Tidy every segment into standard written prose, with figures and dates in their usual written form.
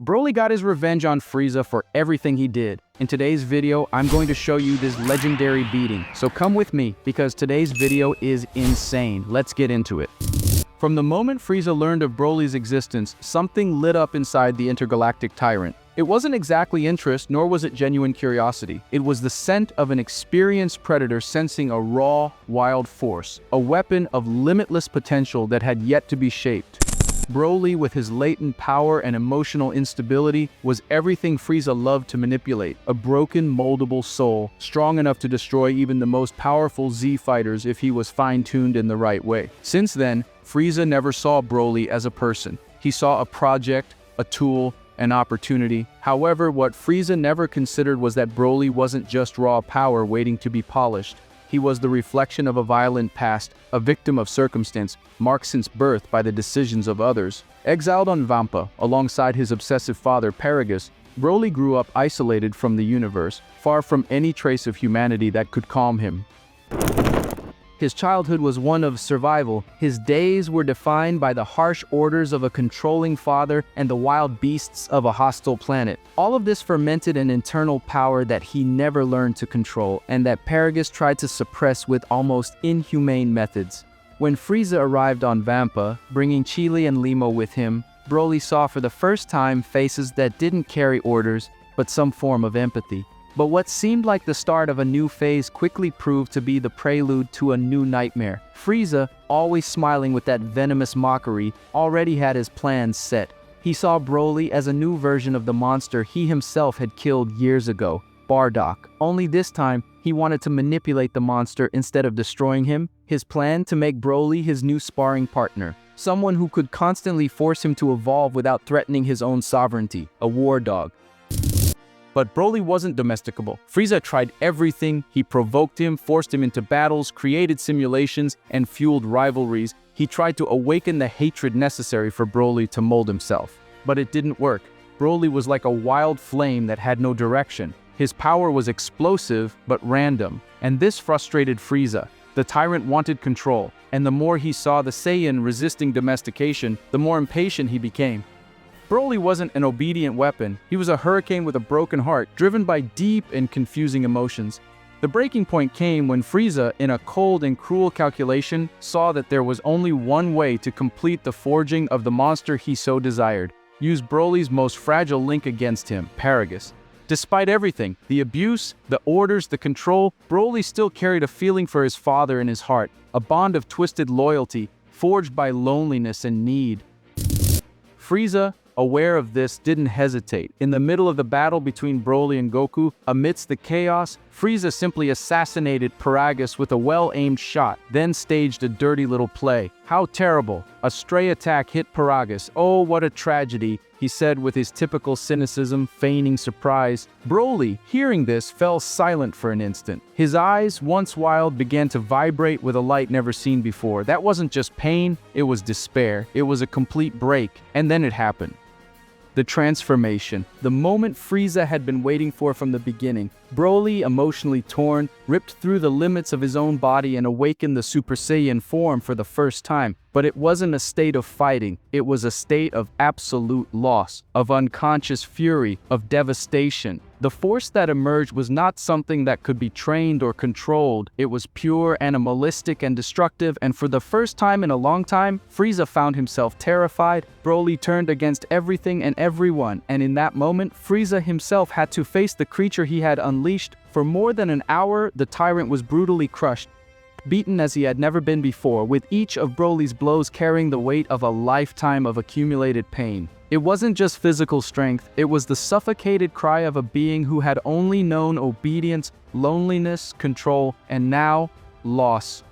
Broly got his revenge on Frieza for everything he did. In today's video, I'm going to show you this legendary beating. So come with me, because today's video is insane. Let's get into it. From the moment Frieza learned of Broly's existence, something lit up inside the intergalactic tyrant. It wasn't exactly interest, nor was it genuine curiosity. It was the scent of an experienced predator sensing a raw, wild force, a weapon of limitless potential that had yet to be shaped. Broly, with his latent power and emotional instability, was everything Frieza loved to manipulate. A broken, moldable soul, strong enough to destroy even the most powerful Z fighters if he was fine-tuned in the right way. Since then, Frieza never saw Broly as a person. He saw a project, a tool, an opportunity. However, what Frieza never considered was that Broly wasn't just raw power waiting to be polished. He was the reflection of a violent past, a victim of circumstance, marked since birth by the decisions of others. Exiled on Vampa, alongside his obsessive father Paragus, Broly grew up isolated from the universe, far from any trace of humanity that could calm him. His childhood was one of survival. His days were defined by the harsh orders of a controlling father and the wild beasts of a hostile planet. All of this fermented an internal power that he never learned to control, and that Paragus tried to suppress with almost inhumane methods. When Frieza arrived on Vampa, bringing Chile and Limo with him, Broly saw for the first time faces that didn't carry orders, but some form of empathy. But what seemed like the start of a new phase quickly proved to be the prelude to a new nightmare. Frieza, always smiling with that venomous mockery, already had his plans set. He saw Broly as a new version of the monster he himself had killed years ago, Bardock. Only this time, he wanted to manipulate the monster instead of destroying him. His plan to make Broly his new sparring partner. Someone who could constantly force him to evolve without threatening his own sovereignty, a war dog. But Broly wasn't domesticable. Frieza tried everything. He provoked him, forced him into battles, created simulations, and fueled rivalries. He tried to awaken the hatred necessary for Broly to mold himself. But it didn't work. Broly was like a wild flame that had no direction. His power was explosive, but random. And this frustrated Frieza. The tyrant wanted control, and the more he saw the Saiyan resisting domestication, the more impatient he became. Broly wasn't an obedient weapon. He was a hurricane with a broken heart, driven by deep and confusing emotions. The breaking point came when Frieza, in a cold and cruel calculation, saw that there was only one way to complete the forging of the monster he so desired. Use Broly's most fragile link against him, Paragus. Despite everything, the abuse, the orders, the control, Broly still carried a feeling for his father in his heart, a bond of twisted loyalty, forged by loneliness and need. Frieza, aware of this, didn't hesitate. In the middle of the battle between Broly and Goku, amidst the chaos, Frieza simply assassinated Paragus with a well-aimed shot, then staged a dirty little play. How terrible! A stray attack hit Paragus. Oh, what a tragedy, he said with his typical cynicism, feigning surprise. Broly, hearing this, fell silent for an instant. His eyes, once wild, began to vibrate with a light never seen before. That wasn't just pain, it was despair. It was a complete break. And then it happened. The transformation, the moment Frieza had been waiting for from the beginning. Broly, emotionally torn, ripped through the limits of his own body and awakened the Super Saiyan form for the first time. But it wasn't a state of fighting, it was a state of absolute loss, of unconscious fury, of devastation. The force that emerged was not something that could be trained or controlled. It was pure, animalistic, and destructive, and for the first time in a long time, Frieza found himself terrified. Broly turned against everything and everyone, and in that moment, Frieza himself had to face the creature he had unleashed. For more than an hour, the tyrant was brutally crushed, beaten as he had never been before, with each of Broly's blows carrying the weight of a lifetime of accumulated pain. It wasn't just physical strength, it was the suffocated cry of a being who had only known obedience, loneliness, control, and now, loss.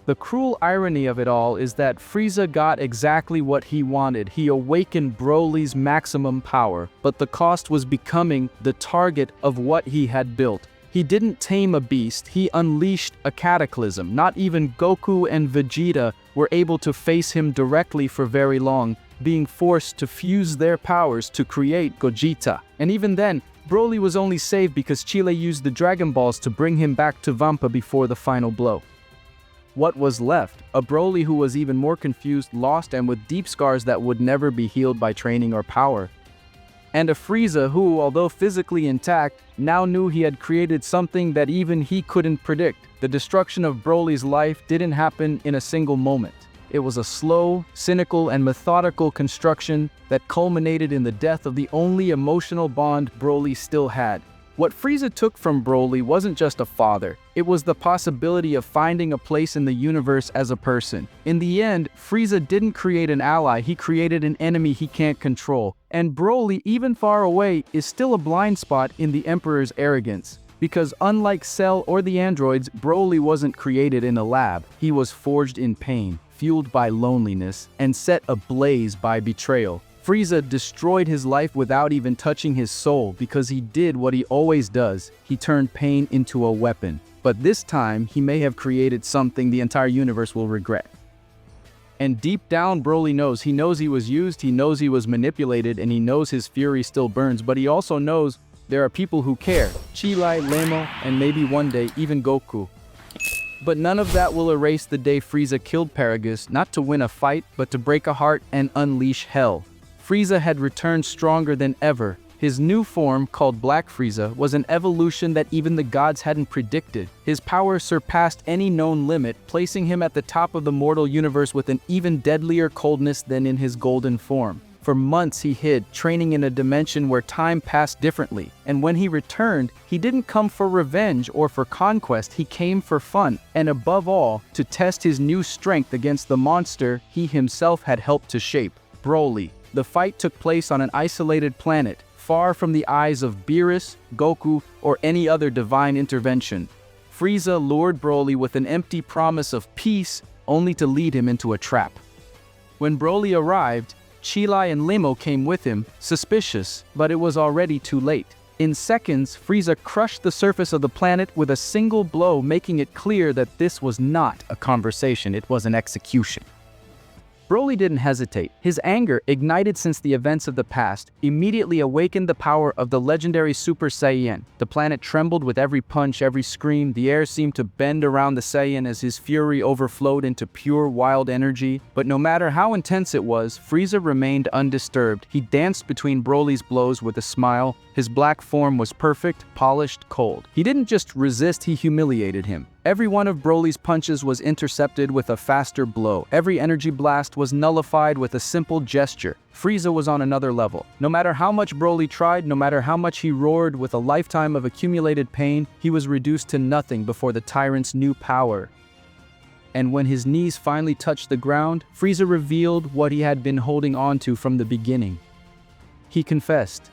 The cruel irony of it all is that Frieza got exactly what he wanted. He awakened Broly's maximum power, but the cost was becoming the target of what he had built. He didn't tame a beast, he unleashed a cataclysm. Not even Goku and Vegeta were able to face him directly for very long, being forced to fuse their powers to create Gogeta. And even then, Broly was only saved because Chile used the Dragon Balls to bring him back to Vampa before the final blow. What was left? A Broly who was even more confused, lost, and with deep scars that would never be healed by training or power. And a Freeza who, although physically intact, now knew he had created something that even he couldn't predict. The destruction of Broly's life didn't happen in a single moment. It was a slow, cynical, and methodical construction that culminated in the death of the only emotional bond Broly still had. What Freeza took from Broly wasn't just a father, it was the possibility of finding a place in the universe as a person. In the end, Freeza didn't create an ally, he created an enemy he can't control. And Broly, even far away, is still a blind spot in the Emperor's arrogance. Because unlike Cell or the androids, Broly wasn't created in a lab. He was forged in pain, fueled by loneliness, and set ablaze by betrayal. Freeza destroyed his life without even touching his soul because he did what he always does. He turned pain into a weapon. But this time, he may have created something the entire universe will regret. And deep down, Broly knows. He knows he was used, he knows he was manipulated, and he knows his fury still burns. But he also knows there are people who care. Chilai, Lemo, and maybe one day even Goku. But none of that will erase the day Freeza killed Paragus, not to win a fight, but to break a heart and unleash hell. Freeza had returned stronger than ever. His new form, called Black Freeza, was an evolution that even the gods hadn't predicted. His power surpassed any known limit, placing him at the top of the mortal universe with an even deadlier coldness than in his golden form. For months he hid, training in a dimension where time passed differently. And when he returned, he didn't come for revenge or for conquest, he came for fun. And above all, to test his new strength against the monster he himself had helped to shape, Broly. The fight took place on an isolated planet, far from the eyes of Beerus, Goku, or any other divine intervention. Freeza lured Broly with an empty promise of peace, only to lead him into a trap. When Broly arrived, Chilai and Lemo came with him, suspicious, but it was already too late. In seconds, Freeza crushed the surface of the planet with a single blow, making it clear that this was not a conversation, it was an execution. Broly didn't hesitate. His anger, ignited since the events of the past, immediately awakened the power of the legendary Super Saiyan. The planet trembled with every punch, every scream. The air seemed to bend around the Saiyan as his fury overflowed into pure wild energy. But no matter how intense it was, Frieza remained undisturbed. He danced between Broly's blows with a smile. His black form was perfect, polished, cold. He didn't just resist, he humiliated him. Every one of Broly's punches was intercepted with a faster blow. Every energy blast was nullified with a simple gesture. Frieza was on another level. No matter how much Broly tried, no matter how much he roared with a lifetime of accumulated pain, he was reduced to nothing before the tyrant's new power. And when his knees finally touched the ground, Frieza revealed what he had been holding on to from the beginning. He confessed.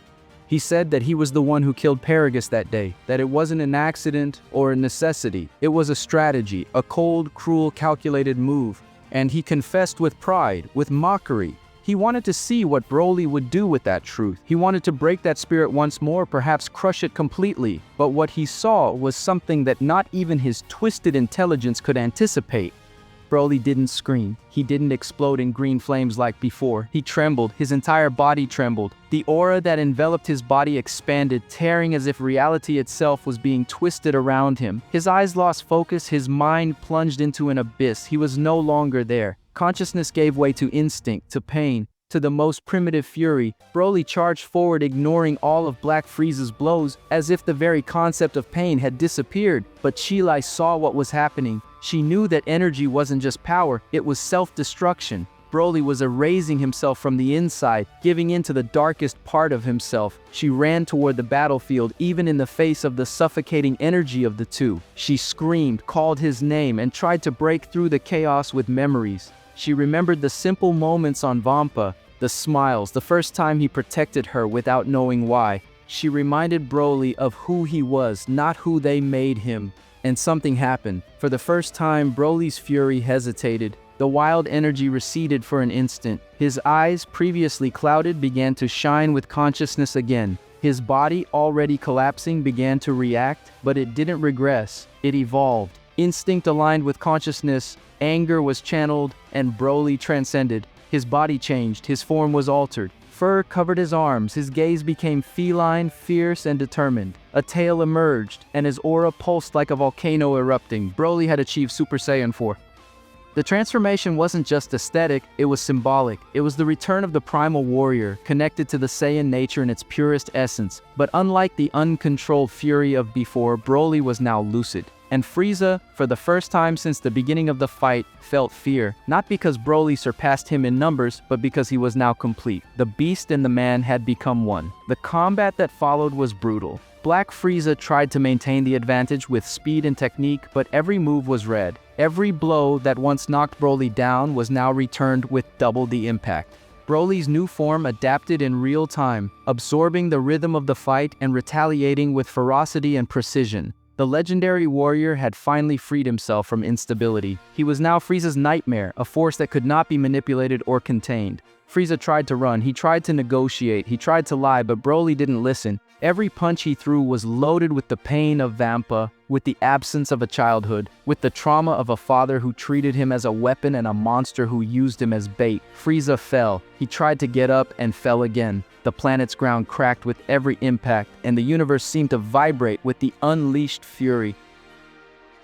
He said that he was the one who killed Paragus that day, that it wasn't an accident or a necessity. It was a strategy, a cold, cruel, calculated move. And he confessed with pride, with mockery. He wanted to see what Broly would do with that truth. He wanted to break that spirit once more, perhaps crush it completely. But what he saw was something that not even his twisted intelligence could anticipate. Broly didn't scream. He didn't explode in green flames like before. He trembled. His entire body trembled. The aura that enveloped his body expanded, tearing as if reality itself was being twisted around him. His eyes lost focus. His mind plunged into an abyss. He was no longer there. Consciousness gave way to instinct, to pain, to the most primitive fury. Broly charged forward, ignoring all of Black Frieza's blows, as if the very concept of pain had disappeared. But Chilai saw what was happening. She knew that energy wasn't just power, it was self-destruction. Broly was erasing himself from the inside, giving in to the darkest part of himself. She ran toward the battlefield, even in the face of the suffocating energy of the two. She screamed, called his name, and tried to break through the chaos with memories. She remembered the simple moments on Vampa, the smiles, the first time he protected her without knowing why. She reminded Broly of who he was, not who they made him. And something happened. For the first time, Broly's fury hesitated. The wild energy receded for an instant. His eyes, previously clouded, began to shine with consciousness again. His body, already collapsing, began to react, but it didn't regress. It evolved. Instinct aligned with consciousness, anger was channeled, and Broly transcended. His body changed, his form was altered. Fur covered his arms, his gaze became feline, fierce, and determined. A tail emerged, and his aura pulsed like a volcano erupting. Broly had achieved Super Saiyan 4. The transformation wasn't just aesthetic, it was symbolic. It was the return of the primal warrior, connected to the Saiyan nature in its purest essence. But unlike the uncontrolled fury of before, Broly was now lucid. And Freeza, for the first time since the beginning of the fight, felt fear. Not because Broly surpassed him in numbers, but because he was now complete. The beast and the man had become one. The combat that followed was brutal. Black Freeza tried to maintain the advantage with speed and technique, but every move was read. Every blow that once knocked Broly down was now returned with double the impact. Broly's new form adapted in real time, absorbing the rhythm of the fight and retaliating with ferocity and precision. The legendary warrior had finally freed himself from instability. He was now Frieza's nightmare, a force that could not be manipulated or contained. Freeza tried to run, he tried to negotiate, he tried to lie, but Broly didn't listen. Every punch he threw was loaded with the pain of Vampa, with the absence of a childhood, with the trauma of a father who treated him as a weapon and a monster who used him as bait. Freeza fell. He tried to get up and fell again. The planet's ground cracked with every impact, and the universe seemed to vibrate with the unleashed fury.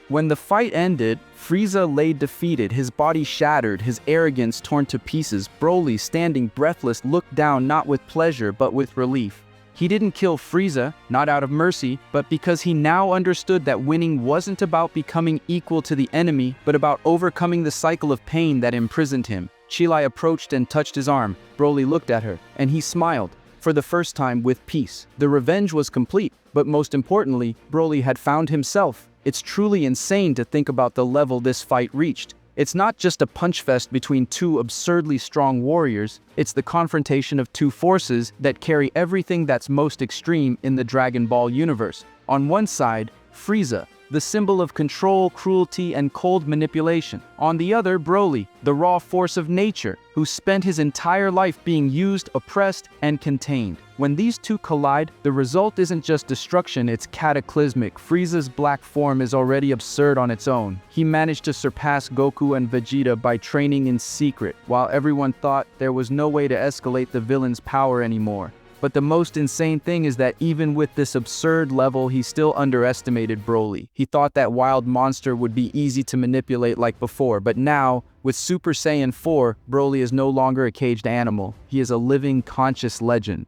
When the fight ended, Freeza lay defeated, his body shattered, his arrogance torn to pieces. Broly, standing breathless, looked down not with pleasure but with relief. He didn't kill Freeza, not out of mercy, but because he now understood that winning wasn't about becoming equal to the enemy, but about overcoming the cycle of pain that imprisoned him. Chi-Lai approached and touched his arm. Broly looked at her, and he smiled, for the first time with peace. The revenge was complete, but most importantly, Broly had found himself. It's truly insane to think about the level this fight reached. It's not just a punch fest between two absurdly strong warriors, it's the confrontation of two forces that carry everything that's most extreme in the Dragon Ball universe. On one side, Freeza, the symbol of control, cruelty, and cold manipulation. On the other, Broly, the raw force of nature, who spent his entire life being used, oppressed, and contained. When these two collide, the result isn't just destruction, it's cataclysmic. Frieza's black form is already absurd on its own. He managed to surpass Goku and Vegeta by training in secret, while everyone thought there was no way to escalate the villain's power anymore. But the most insane thing is that even with this absurd level, he still underestimated Broly. He thought that wild monster would be easy to manipulate like before, but now, with Super Saiyan 4, Broly is no longer a caged animal. He is a living, conscious legend.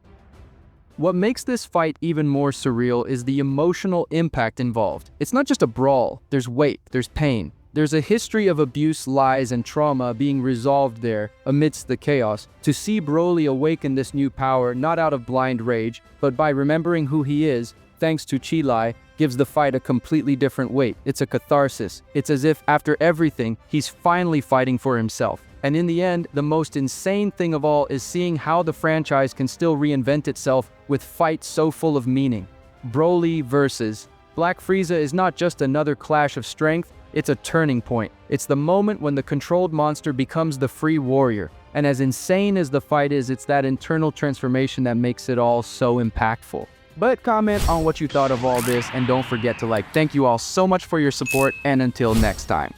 What makes this fight even more surreal is the emotional impact involved. It's not just a brawl, there's weight, there's pain. There's a history of abuse, lies, and trauma being resolved there amidst the chaos. To see Broly awaken this new power, not out of blind rage, but by remembering who he is, thanks to Chi-Lai, gives the fight a completely different weight. It's a catharsis. It's as if, after everything, he's finally fighting for himself. And in the end, the most insane thing of all is seeing how the franchise can still reinvent itself with fights so full of meaning. Broly versus Black Frieza is not just another clash of strength, it's a turning point. It's the moment when the controlled monster becomes the free warrior. And as insane as the fight is, it's that internal transformation that makes it all so impactful. But comment on what you thought of all this, and don't forget to like. Thank you all so much for your support, and until next time.